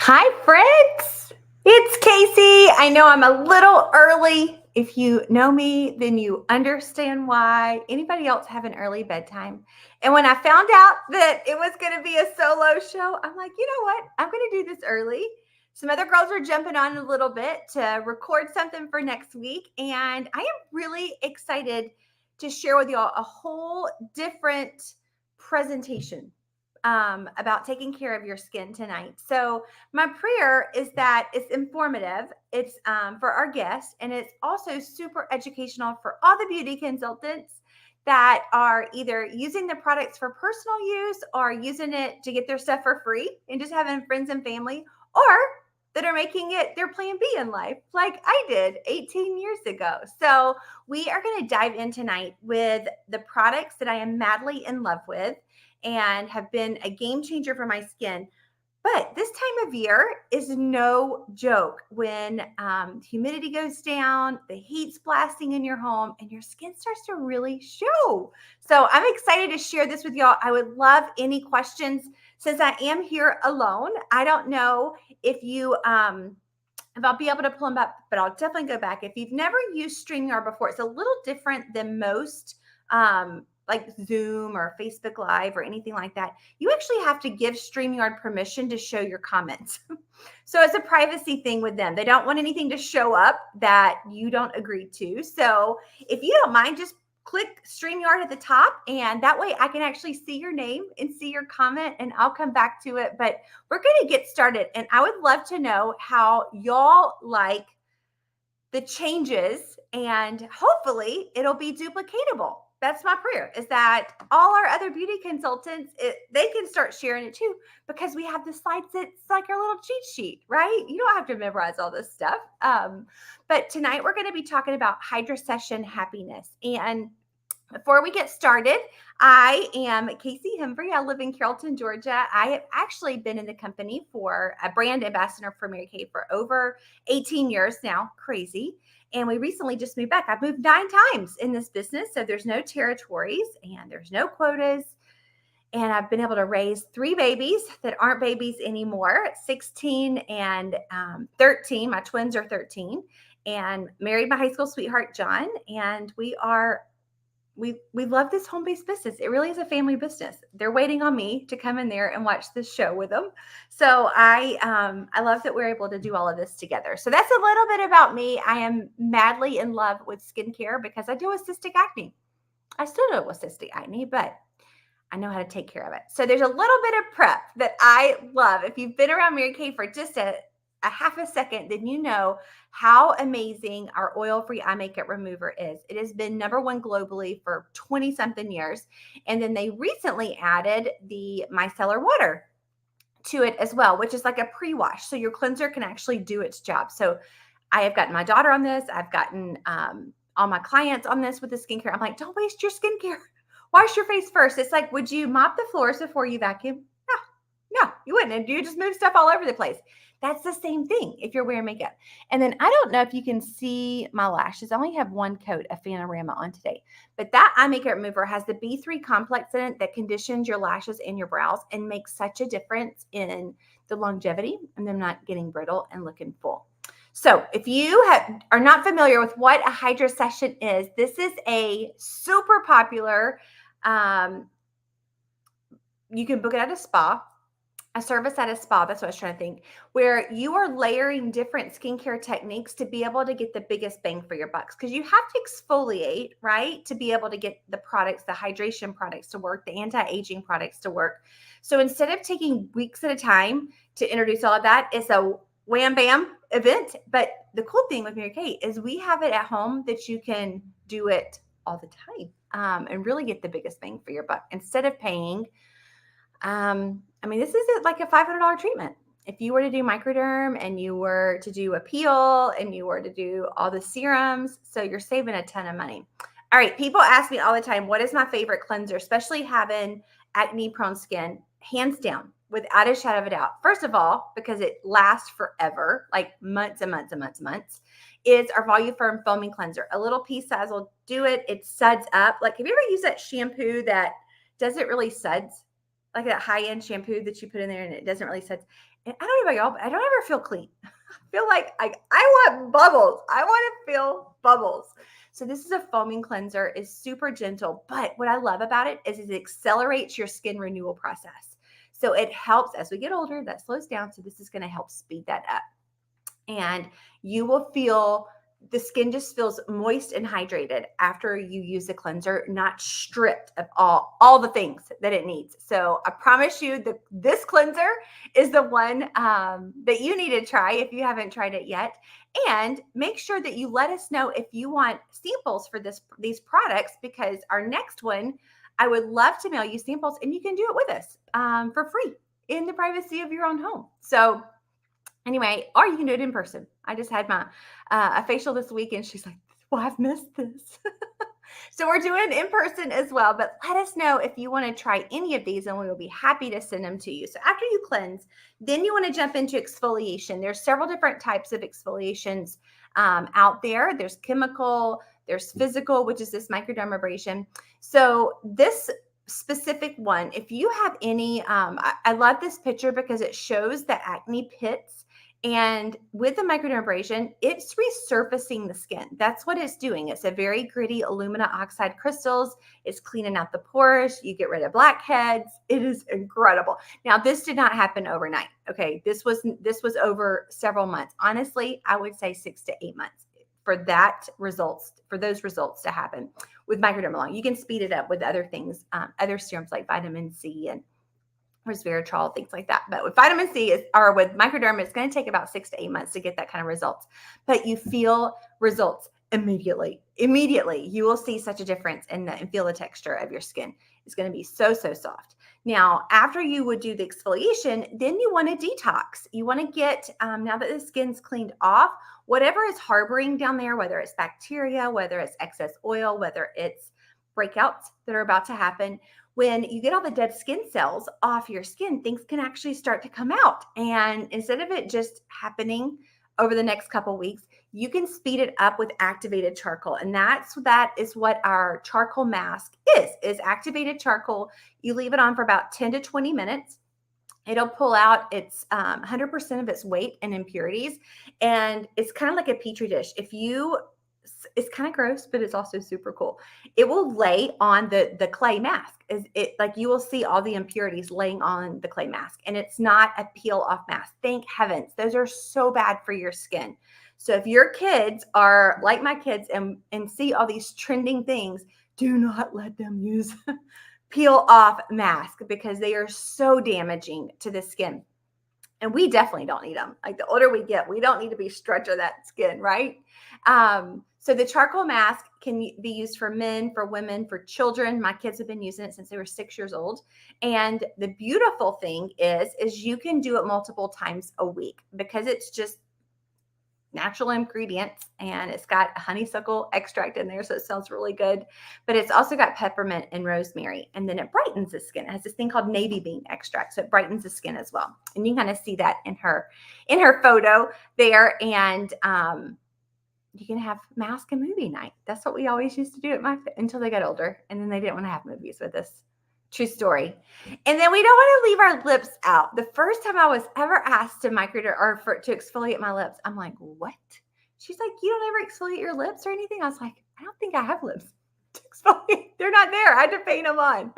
Hi, friends. It's Casey. I know I'm a little early. If you know me, then you understand why. Anybody else have an early bedtime? And when I found out that it was going to be a solo show, I'm like, you know what? I'm going to do this early. Some other girls are jumping on a little bit to record something for next week. And I am really excited to share with y'all a whole different presentation about taking care of your skin tonight. So, my prayer is that it's informative, it's for our guests, and it's also super educational for all the beauty consultants that are either using the products for personal use or using it to get their stuff for free and just having friends and family, or that are making it their plan B in life, like I did 18 years ago. So, we are going to dive in tonight with the products that I am madly in love with and have been a game changer for my skin. But this time of year is no joke when humidity goes down, the heat's blasting in your home, and your skin starts to really show. So I'm excited to share this with y'all. I would love any questions since I am here alone. I don't know if I'll be able to pull them up, but I'll definitely go back. If you've never used StreamYard before, it's a little different than most like Zoom or Facebook Live or anything like that. You actually have to give StreamYard permission to show your comments. So it's a privacy thing with them. They don't want anything to show up that you don't agree to. So if you don't mind, just click StreamYard at the top, and that way I can actually see your name and see your comment, and I'll come back to it. But we're going to get started, and I would love to know how y'all like the changes, and hopefully it'll be duplicatable. That's my prayer, is that all our other beauty consultants, they can start sharing it too, because we have the slides. It's like our little cheat sheet, right? You don't have to memorize all this stuff. But tonight we're going to be talking about Hydra Session Happiness. And before we get started, I am Casey Hembry. I live in Carrollton, Georgia. I have actually been in the company for a brand ambassador for Mary Kay for over 18 years now. Crazy. And we recently just moved back. I've moved 9 times in this business. So there's no territories and there's no quotas. And I've been able to raise 3 babies that aren't babies anymore, 16 and 13. My twins are 13. And married my high school sweetheart, John. And we love this home-based business. It really is a family business. They're waiting on me to come in there and watch this show with them. So I love that we're able to do all of this together. So that's a little bit about me. I am madly in love with skincare because I deal with cystic acne. I still deal with cystic acne, but I know how to take care of it. So there's a little bit of prep that I love. If you've been around Mary Kay for just a half a second, then you know how amazing our oil-free eye makeup remover is. It has been #1 globally for 20 something years. And then they recently added the micellar water to it as well, which is like a pre-wash. So your cleanser can actually do its job. So I have gotten my daughter on this. I've gotten all my clients on this with the skincare. I'm like, don't waste your skincare. Wash your face first. It's like, would you mop the floors before you vacuum? No, you wouldn't. And you just move stuff all over the place. That's the same thing if you're wearing makeup. And then I don't know if you can see my lashes. I only have 1 coat of Panorama on today. But that eye makeup remover has the B3 complex in it that conditions your lashes and your brows and makes such a difference in the longevity and them not getting brittle and looking full. So if you are not familiar with what a Hydra Session is, this is a super popular, you can book it at a spa, a service at a spa, that's what I was trying to think, where you are layering different skincare techniques to be able to get the biggest bang for your bucks. Because you have to exfoliate, right, to be able to get the products, the hydration products to work, the anti-aging products to work. So instead of taking weeks at a time to introduce all of that, it's a wham bam event. But the cool thing with Mary Kay is we have it at home that you can do it all the time and really get the biggest bang for your buck instead of paying this is like a $500 treatment. If you were to do microderm and you were to do a peel and you were to do all the serums, so you're saving a ton of money. All right, people ask me all the time, what is my favorite cleanser, especially having acne prone skin? Hands down, without a shadow of a doubt. First of all, because it lasts forever, like months and months and months and months, is our Voluform Foaming Cleanser. A little pea size will do it. It suds up. Like, have you ever used that shampoo that doesn't really suds? like that high-end shampoo that you put in there and it doesn't really set. And I don't know about y'all, but I don't ever feel clean. I feel like I want bubbles. I want to feel bubbles. So this is a foaming cleanser. It's super gentle, but what I love about it is it accelerates your skin renewal process. So it helps as we get older, that slows down. So this is going to help speed that up. And you will feel the skin just feels moist and hydrated after you use the cleanser, not stripped of all the things that it needs. So I promise you that this cleanser is the one that you need to try if you haven't tried it yet. And make sure that you let us know if you want samples for these products, because our next one, I would love to mail you samples and you can do it with us for free in the privacy of your own home. So anyway, or you can do it in person. I just had my a facial this week, and she's like, "Well, I've missed this." So we're doing in person as well. But let us know if you want to try any of these, and we will be happy to send them to you. So after you cleanse, then you want to jump into exfoliation. There's several different types of exfoliations out there. There's chemical, there's physical, which is this microdermabrasion. So this specific one, if you have any, I love this picture because it shows the acne pits. And with the microdermabrasion, it's resurfacing the skin. That's what it's doing. It's a very gritty alumina oxide crystals. It's cleaning out the pores. You get rid of blackheads. It is incredible. Now, this did not happen overnight. Okay, this was over several months. Honestly, I would say 6 to 8 months for those results to happen with microdermalong. You can speed it up with other things, other serums like vitamin C and resveratrol, things like that. But with vitamin C or with microderm, it's going to take about 6 to 8 months to get that kind of results. But you feel results immediately. Immediately, you will see such a difference and feel the texture of your skin. It's going to be so soft. Now, after you would do the exfoliation, then you want to detox. You want to get, now that the skin's cleaned off, whatever is harboring down there, whether it's bacteria, whether it's excess oil, whether it's breakouts that are about to happen, when you get all the dead skin cells off your skin, things can actually start to come out. And instead of it just happening over the next couple weeks, you can speed it up with activated charcoal. And that is what our charcoal mask is activated charcoal. You leave it on for about 10 to 20 minutes. It'll pull out its 100% of its weight and impurities. And it's kind of like a petri dish. It's kind of gross, but it's also super cool. It will lay on the clay mask. Like you will see all the impurities laying on the clay mask, and it's not a peel off mask. Thank heavens. Those are so bad for your skin. So if your kids are like my kids and see all these trending things, do not let them use peel off mask because they are so damaging to the skin. And we definitely don't need them. Like the older we get, we don't need to be stretching that skin, right? So the charcoal mask can be used for men, for women, for children. My kids have been using it since they were 6 years old. And the beautiful thing is you can do it multiple times a week because it's just natural ingredients, and it's got honeysuckle extract in there, so it smells really good. But it's also got peppermint and rosemary, and then it brightens the skin. It has this thing called navy bean extract, so it brightens the skin as well. And you can kind of see that in her photo there. And you can have mask and movie night. That's what we always used to do until they got older, and then they didn't want to have movies with us. True story. And then we don't want to leave our lips out. The first time I was ever asked to to exfoliate my lips, I'm like, what? She's like, you don't ever exfoliate your lips or anything? I was like, I don't think I have lips to exfoliate. They're not there. I had to paint them on.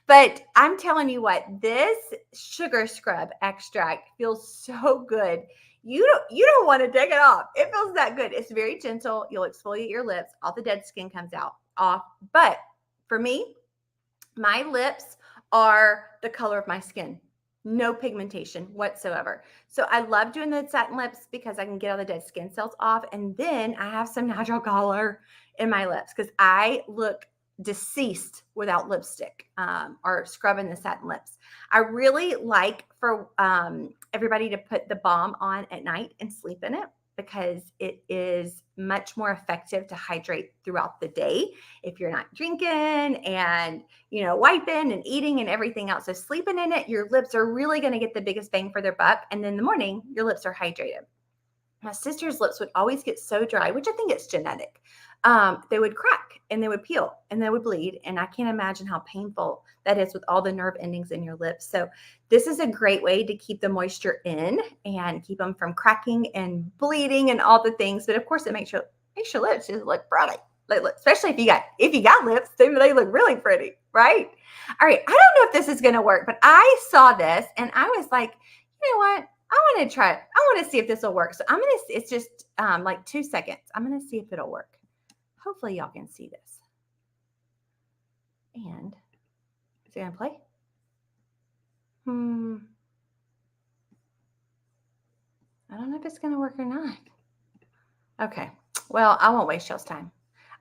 But I'm telling you what, this sugar scrub extract feels so good. You don't want to take it off. It feels that good. It's very gentle. You'll exfoliate your lips. All the dead skin comes off. But for me, my lips are the color of my skin. No pigmentation whatsoever. So I love doing the satin lips because I can get all the dead skin cells off. And then I have some natural color in my lips because I look deceased without lipstick or scrubbing the satin lips. I really like for everybody to put the balm on at night and sleep in it, because it is much more effective to hydrate throughout the day if you're not drinking and, wiping and eating and everything else. So sleeping in it, your lips are really going to get the biggest bang for their buck. And then in the morning, your lips are hydrated. My sister's lips would always get so dry, which I think it's genetic. they would crack and they would peel and they would bleed. And I can't imagine how painful that is with all the nerve endings in your lips. So this is a great way to keep the moisture in and keep them from cracking and bleeding and all the things. But of course, it makes your lips just look bright. Especially if you got lips, they look really pretty, right? All right, I don't know if this is going to work, but I saw this and I was like, you know what? I want to try it. I want to see if this will work. So I'm going to, it's just like 2 seconds. I'm going to see if it'll work. Hopefully y'all can see this. And is it going to play? I don't know if it's going to work or not. Okay. Well, I won't waste y'all's time.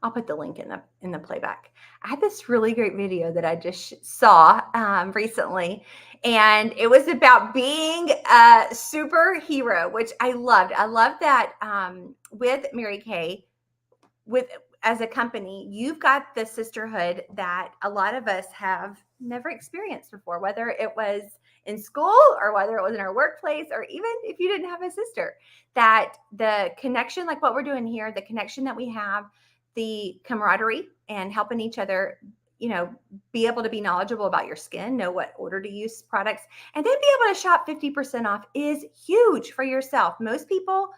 I'll put the link in the playback. I had this really great video that I just saw recently, and it was about being a superhero, which I loved. I love that with Mary Kay, as a company, you've got the sisterhood that a lot of us have never experienced before, whether it was in school or whether it was in our workplace, or even if you didn't have a sister, that the connection, like what we're doing here, the connection that we have, the camaraderie and helping each other, be able to be knowledgeable about your skin, know what order to use products, and then be able to shop 50% off is huge for yourself. Most people,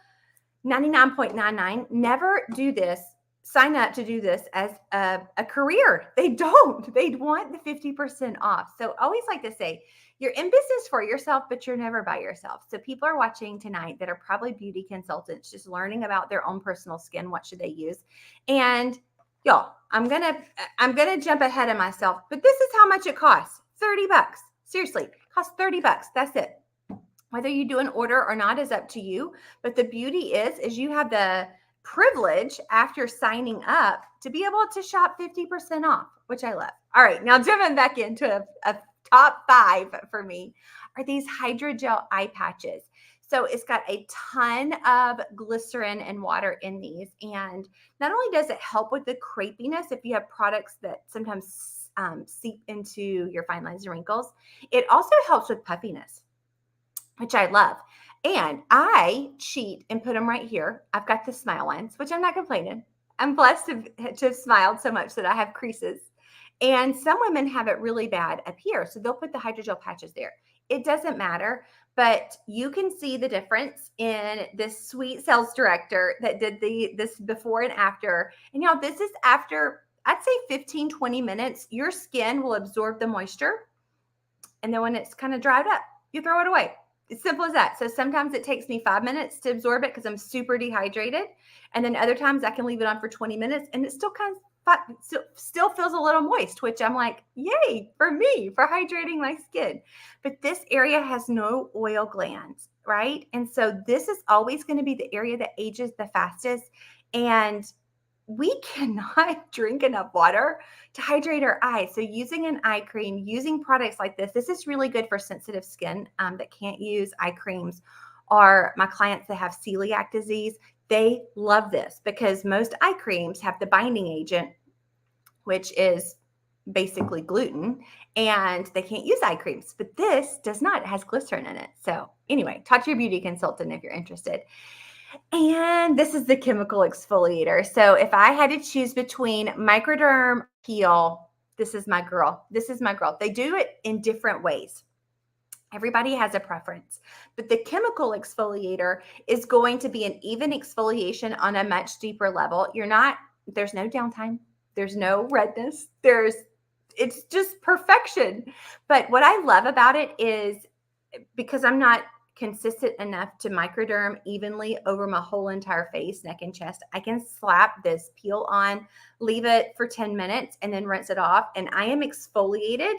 99.99, never do this, sign up to do this as a career. They don't. They want the 50% off. So I always like to say, you're in business for yourself, but you're never by yourself. So people are watching tonight that are probably beauty consultants, just learning about their own personal skin. What should they use? And y'all, I'm gonna jump ahead of myself, but this is how much it costs. $30. Seriously, it costs $30. That's it. Whether you do an order or not is up to you. But the beauty is you have the privilege after signing up to be able to shop 50% off, which I love. All right, now jumping back into a top 5 for me are these hydrogel eye patches. So it's got a ton of glycerin and water in these. And not only does it help with the crepiness, if you have products that sometimes seep into your fine lines and wrinkles, it also helps with puffiness, which I love. And I cheat and put them right here. I've got the smile ones, which I'm not complaining. I'm blessed to have smiled so much that I have creases. And some women have it really bad up here. So they'll put the hydrogel patches there. It doesn't matter, but you can see the difference in this sweet sales director that did this before and after. And this is after, I'd say 15, 20 minutes, your skin will absorb the moisture. And then when it's kind of dried up, you throw it away. It's simple as that. So sometimes it takes me 5 minutes to absorb it because I'm super dehydrated. And then other times I can leave it on for 20 minutes and it still still feels a little moist, which I'm like, yay, for me, for hydrating my skin. But this area has no oil glands, right? And so this is always going to be the area that ages the fastest. And we cannot drink enough water to hydrate our eyes. So using an eye cream, using products like this is really good for sensitive skin that can't use eye creams, or my clients that have celiac disease. They love this because most eye creams have the binding agent, which is basically gluten, and they can't use eye creams. But this does not. It has glycerin in it. So anyway, talk to your beauty consultant if you're interested. And this is the chemical exfoliator. So if I had to choose between Microderm, Peel, this is my girl. This is my girl. They do it in different ways. Everybody has a preference, but the chemical exfoliator is going to be an even exfoliation on a much deeper level. There's no downtime. There's no redness. It's just perfection. But what I love about it is because I'm not consistent enough to microderm evenly over my whole entire face, neck, and chest, I can slap this peel on, leave it for 10 minutes, and then rinse it off. And I am exfoliated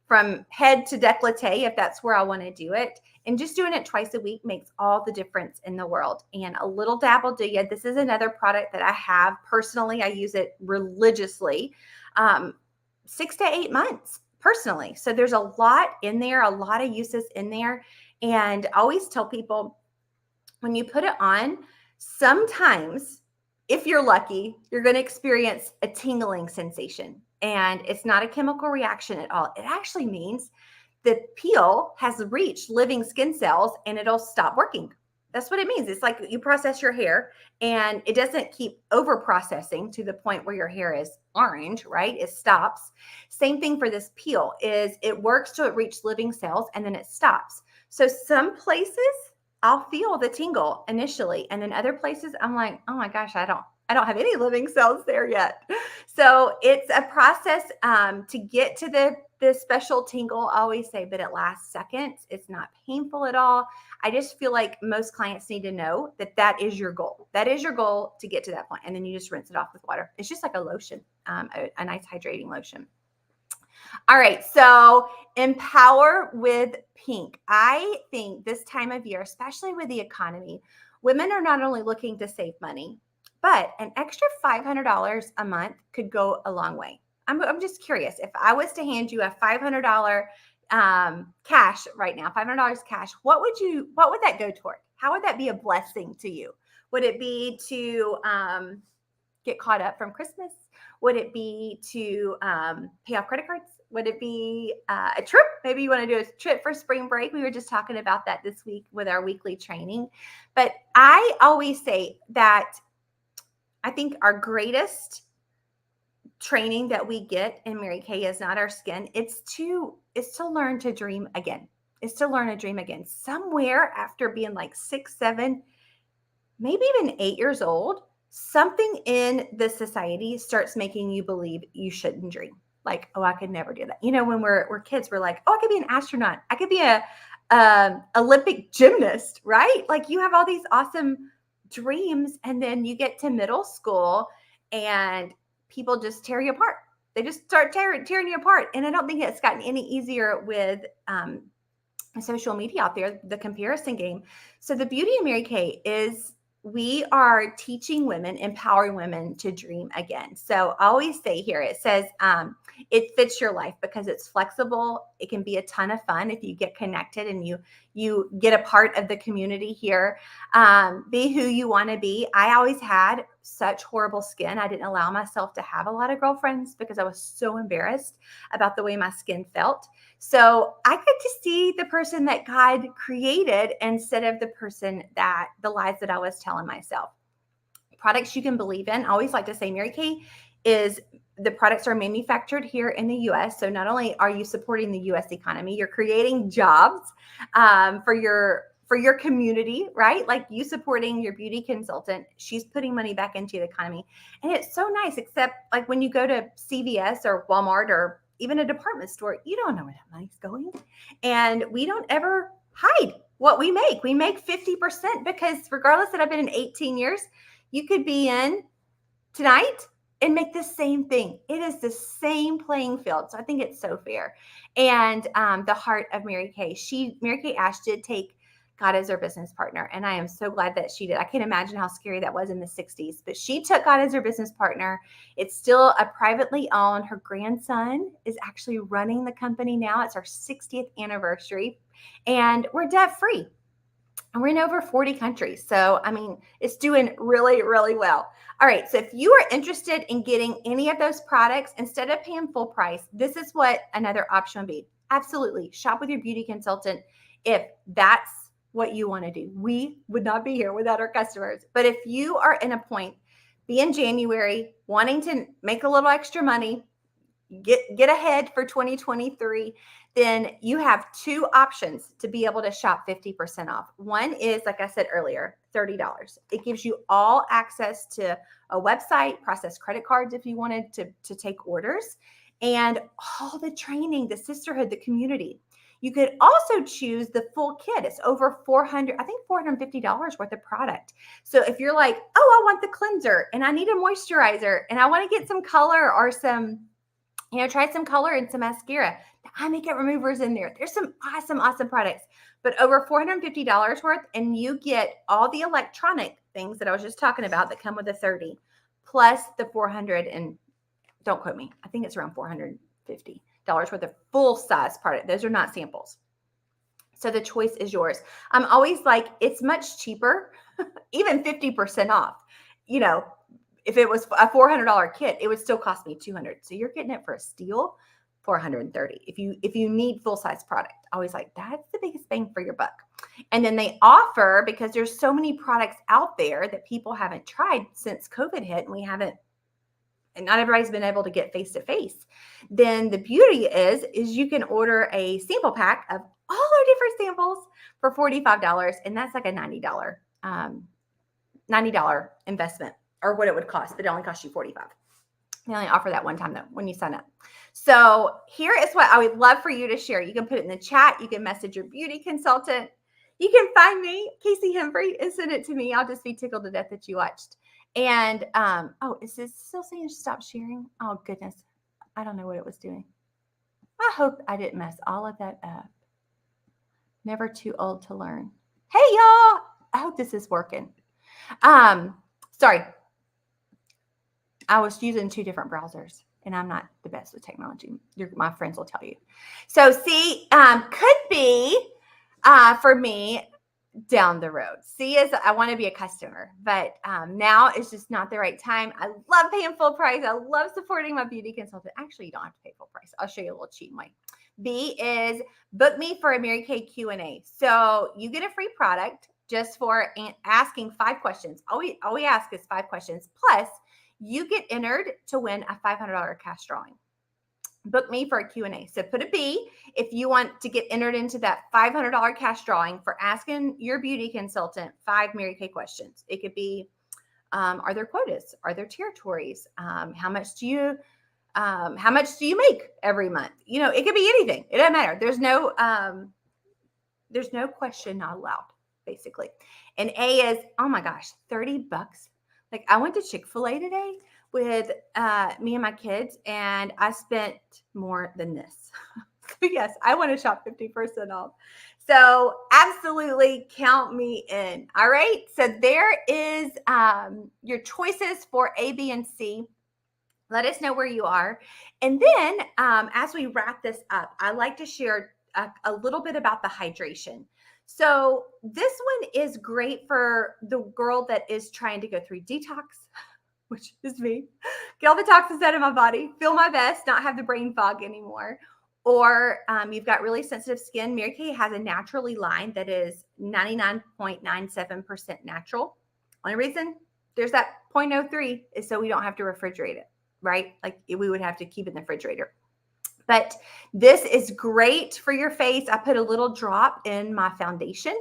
from head to décolleté if that's where I want to do it. And just doing it twice a week makes all the difference in the world. And a little dab will do you. This is another product that I have personally. I use it religiously, 6 to 8 months personally. So there's a lot in there, a lot of uses in there. And I always tell people when you put it on, sometimes if you're lucky, you're going to experience a tingling sensation. And it's not a chemical reaction at all. It actually means the peel has reached living skin cells and it'll stop working. That's what it means. It's like you process your hair and it doesn't keep over processing to the point where your hair is orange, right? It stops. Same thing for this peel is it works till it reaches living cells and then it stops. So some places I'll feel the tingle initially and then other places I'm like, "Oh my gosh, I don't have any living cells there yet." So it's a process to get to the special tingle. I always say, but it lasts seconds. It's not painful at all. I just feel like most clients need to know that that is your goal. That is your goal to get to that point, and then you just rinse it off with water. It's just like a lotion, a nice hydrating lotion. All right, so empower with pink. I think this time of year, especially with the economy, women are not only looking to save money, but an extra $500 a month could go a long way. I'm just curious if I was to hand you a $500 cash right now, $500 cash, what would that go toward? How would that be a blessing to you? Would it be to get caught up from Christmas? Would it be to pay off credit cards? Would it be a trip? Maybe you want to do a trip for spring break. We were just talking about that this week with our weekly training. But I always say that I think our greatest training that we get in Mary Kay is not our skin. It's to learn to dream again. It's to learn to dream again. Somewhere after being like 6, 7, maybe even 8 years old, something in the society starts making you believe you shouldn't dream. Like, oh, I could never do that. When we're kids, we're like, oh, I could be an astronaut. I could be a Olympic gymnast, right? Like you have all these awesome dreams, and then you get to middle school and people just tear you apart. They just start tearing you apart. And I don't think it's gotten any easier with social media out there, the comparison game. So the beauty of Mary Kay is we are teaching women, empowering women to dream again. So I always say here, it says it fits your life because it's flexible. It can be a ton of fun if you get connected and you get a part of the community here. Be who you want to be. I always had such horrible skin. I didn't allow myself to have a lot of girlfriends because I was so embarrassed about the way my skin felt. So I get to see the person that God created instead of the lies that I was telling myself. Products you can believe in. I always like to say Mary Kay is the products are manufactured here in the U.S. So not only are you supporting the U.S. economy, you're creating jobs for your community, right? Like you supporting your beauty consultant, she's putting money back into the economy. And it's so nice, except like when you go to CVS or Walmart or even a department store, you don't know where that money's going. And we don't ever hide what we make. We make 50% because regardless that I've been in 18 years, you could be in tonight and make the same thing. It is the same playing field. So I think it's so fair. And the heart of Mary Kay, Mary Kay Ash did take God as her business partner. And I am so glad that she did. I can't imagine how scary that was in the 60s, but she took God as her business partner. It's still a privately owned. Her grandson is actually running the company now. It's our 60th anniversary and we're debt free. And we're in over 40 countries. So, I mean, it's doing really, really well. All right. So if you are interested in getting any of those products, instead of paying full price, this is what another option would be. Absolutely. Shop with your beauty consultant if that's what you want to do. We would not be here without our customers. But if you are in a point, be in January, wanting to make a little extra money, get ahead for 2023, then you have two options to be able to shop 50% off. One is, like I said earlier, $30. It gives you all access to a website, process credit cards if you wanted to take orders, and all the training, the sisterhood, the community. You could also choose the full kit. It's over $450 worth of product. So if you're like, oh, I want the cleanser and I need a moisturizer and I want to get some color or some, try some color and some mascara. The eye makeup removers in there. There's some awesome products, but over $450 worth, and you get all the electronic things that I was just talking about that come with a 30, plus the 400 and don't quote me. I think it's around $450 worth of full size product. Those are not samples. So the choice is yours. I'm always like, it's much cheaper, even 50% off. If it was a $400 kit, it would still cost me $200. So you're getting it for a steal, $430. If you need full size product, always like that's the biggest bang for your buck. And then they offer, because there's so many products out there that people haven't tried since COVID hit, and not everybody's been able to get face to face. Then the beauty is you can order a sample pack of all our different samples for $45, and that's like a $90 investment, or what it would cost, but it only costs you $45. They only offer that one time though when you sign up. So here is what I would love for you to share. You can put it in the chat. You can message your beauty consultant. You can find me, Casey Hembry, and send it to me. I'll just be tickled to death that you watched. And oh, is this still saying stop sharing? Oh goodness, I don't know what it was doing. I hope I didn't mess all of that up. Never too old to learn. Hey y'all, I hope this is working. Sorry, I was using 2 different browsers, and I'm not the best with technology. My friends will tell you. So C could be for me down the road. C is I want to be a customer, but now it's just not the right time. I love paying full price. I love supporting my beauty consultant. Actually, you don't have to pay full price. I'll show you a little cheat way. B is book me for a Mary Kay Q&A. So you get a free product just for asking 5 questions. All we ask is 5 questions. Plus, you get entered to win a $500 cash drawing. Book me for a Q&A. So put a B if you want to get entered into that $500 cash drawing for asking your beauty consultant 5 Mary Kay questions. It could be, are there quotas? Are there territories? How much do you make every month? You know, it could be anything. It doesn't matter. There's no question not allowed, basically. And A is, oh my gosh, $30. Like I went to Chick-fil-A today with me and my kids, and I spent more than this. So yes, I want to shop 50% off. So absolutely count me in. All right. So there is your choices for A, B, and C. Let us know where you are. And then as we wrap this up, I like to share a little bit about the hydration. So this one is great for the girl that is trying to go through detox, which is me, get all the toxins out of my body, feel my best, not have the brain fog anymore. Or you've got really sensitive skin. Mary Kay has a naturally line that is 99.97% natural. Only reason there's that 0.03 is so we don't have to refrigerate it, right? Like we would have to keep it in the refrigerator. But this is great for your face. I put a little drop in my foundation,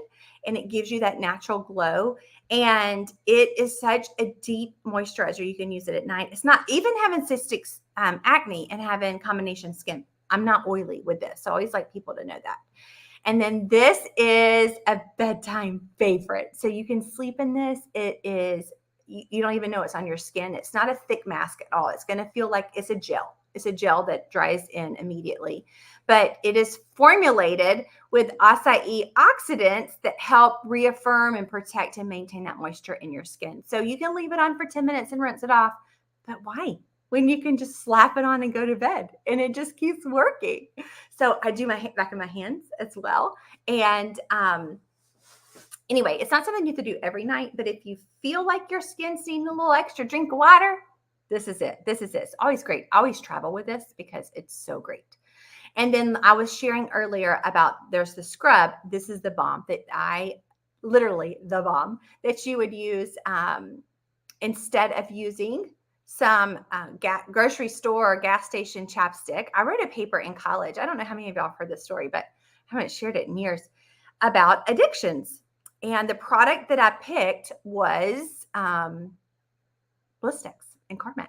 and it gives you that natural glow. And it is such a deep moisturizer. You can use it at night. It's not even having cystic acne and having combination skin. I'm not oily with this. So I always like people to know that. And then this is a bedtime favorite. So you can sleep in this. It is, you don't even know it's on your skin. It's not a thick mask at all. It's going to feel like it's a gel. It's a gel that dries in immediately, but it is formulated with acai oxidants that help reaffirm and protect and maintain that moisture in your skin. So you can leave it on for 10 minutes and rinse it off, but why? When you can just slap it on and go to bed and it just keeps working. So I do my back of my hands as well. And anyway, it's not something you have to do every night, but if you feel like your skin's needing a little extra drink of water, this is it. This is it. It's always great. I always travel with this because it's so great. And then I was sharing earlier about there's the scrub. This is the balm that the balm that you would use instead of using some grocery store or gas station chapstick. I wrote a paper in college. I don't know how many of y'all have heard this story, but I haven't shared it in years, about addictions. And the product that I picked was Blistex and Carmex,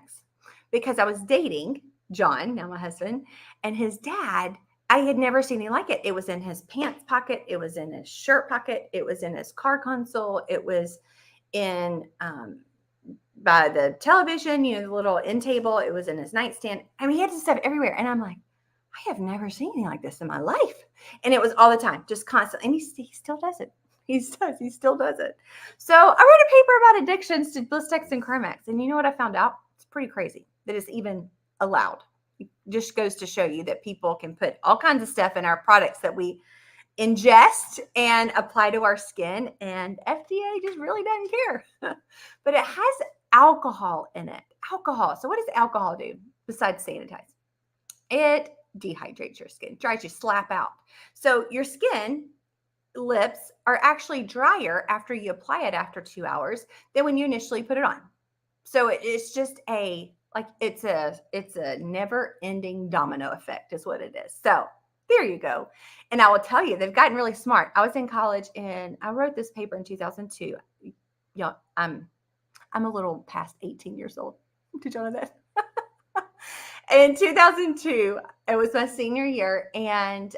because I was dating John, now my husband, and his dad. I had never seen anything like it. It was in his pants pocket. It was in his shirt pocket. It was in his car console. It was in by the television, the little end table. It was in his nightstand. I mean, he had this stuff everywhere. And I'm like, I have never seen anything like this in my life. And it was all the time, just constantly. And he still does it. He still does it. So I wrote a paper about addictions to Blistex and Carmex. And you know what I found out? It's pretty crazy that it's even allowed. It just goes to show you that people can put all kinds of stuff in our products that we ingest and apply to our skin. And FDA just really doesn't care. But it has alcohol in it. Alcohol. So what does alcohol do besides sanitize? It dehydrates your skin, dries you slap out. So your skin lips are actually drier after you apply it after 2 hours than when you initially put it on. So it's just it's a never ending domino effect is what it is. So there you go. And I will tell you, they've gotten really smart. I was in college and I wrote this paper in 2002. You know, I'm a little past 18 years old. Did you know that? In 2002, it was my senior year, and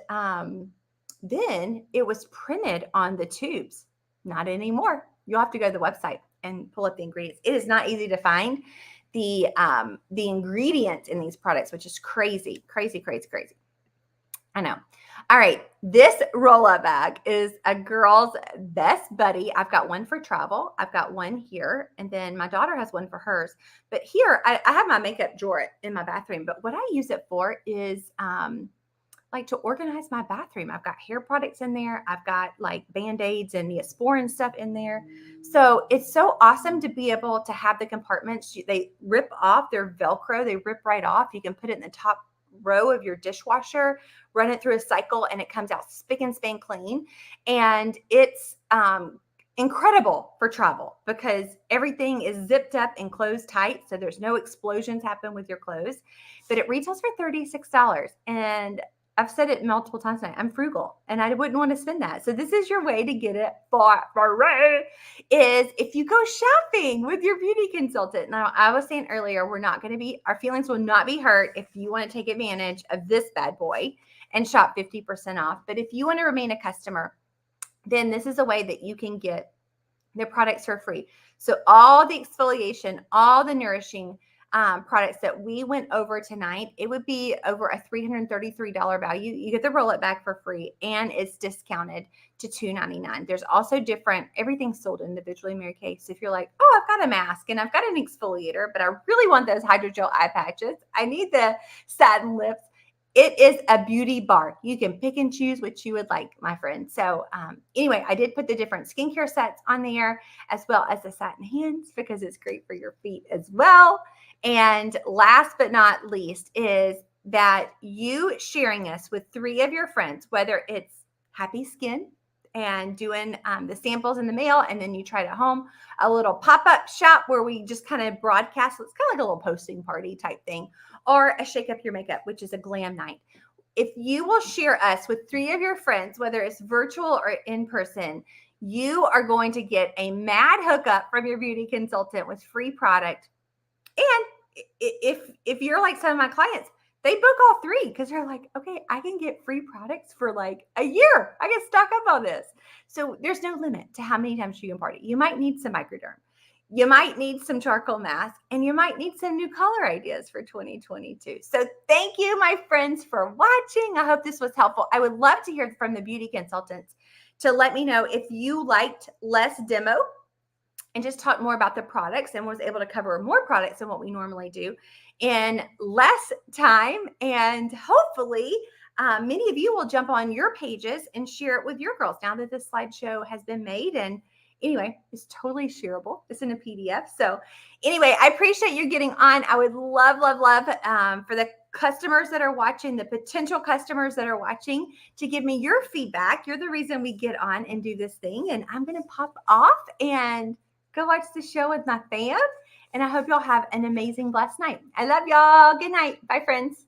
then it was printed on the tubes. Not anymore. You'll have to go to the website and pull up the ingredients. It is not easy to find the ingredients in these products, which is crazy, crazy, crazy, crazy. I know. All right. This roll-up bag is a girl's best buddy. I've got one for travel. I've got one here. And then my daughter has one for hers. But here, I have my makeup drawer in my bathroom. But what I use it for is like to organize my bathroom. I've got hair products in there. I've got like Band-Aids and Neosporin stuff in there. So it's so awesome to be able to have the compartments. They rip off, they're Velcro. They rip right off. You can put it in the top row of your dishwasher, run it through a cycle, and it comes out spick and span clean. And it's incredible for travel because everything is zipped up and closed tight. So there's no explosions happen with your clothes, but it retails for $36. And I've said it multiple times tonight. I'm frugal and I wouldn't want to spend that. So this is your way to get it for free is if you go shopping with your beauty consultant. Now, I was saying earlier, our feelings will not be hurt if you want to take advantage of this bad boy and shop 50% off. But if you want to remain a customer, then this is a way that you can get the products for free. So all the exfoliation, all the nourishing products that we went over tonight, it would be over a $333 value. You get the roll-up bag for free and it's discounted to $299. There's also everything's sold individually, Mary Kay. So if you're like, oh, I've got a mask and I've got an exfoliator, but I really want those hydrogel eye patches. I need the satin lips. It is a beauty bar. You can pick and choose what you would like, my friend. So anyway, I did put the different skincare sets on there as well as the satin hands because it's great for your feet as well. And last but not least is that you sharing us with 3 of your friends, whether it's Happy Skin and doing the samples in the mail and then you try it at home, a little pop-up shop where we just kind of broadcast. So it's kind of like a little posting party type thing, or a Shake Up Your Makeup, which is a glam night. If you will share us with 3 of your friends, whether it's virtual or in person, you are going to get a mad hookup from your beauty consultant with free product. And if you're like some of my clients, they book all 3 because they're like, okay, I can get free products for like a year. I can stock up on this. So there's no limit to how many times you can party. You might need some microderm. You might need some charcoal mask, and you might need some new color ideas for 2022. So thank you, my friends, for watching. I hope this was helpful. I would love to hear from the beauty consultants to let me know if you liked less demo and just talk more about the products and was able to cover more products than what we normally do in less time. And hopefully many of you will jump on your pages and share it with your girls now that this slideshow has been made. And anyway, it's totally shareable. It's in a PDF. So anyway, I appreciate you getting on. I would love for the customers that are watching, the potential customers that are watching, to give me your feedback. You're the reason we get on and do this thing. And I'm going to pop off and go watch the show with my fam. And I hope y'all have an amazing, blessed night. I love y'all. Good night. Bye, friends.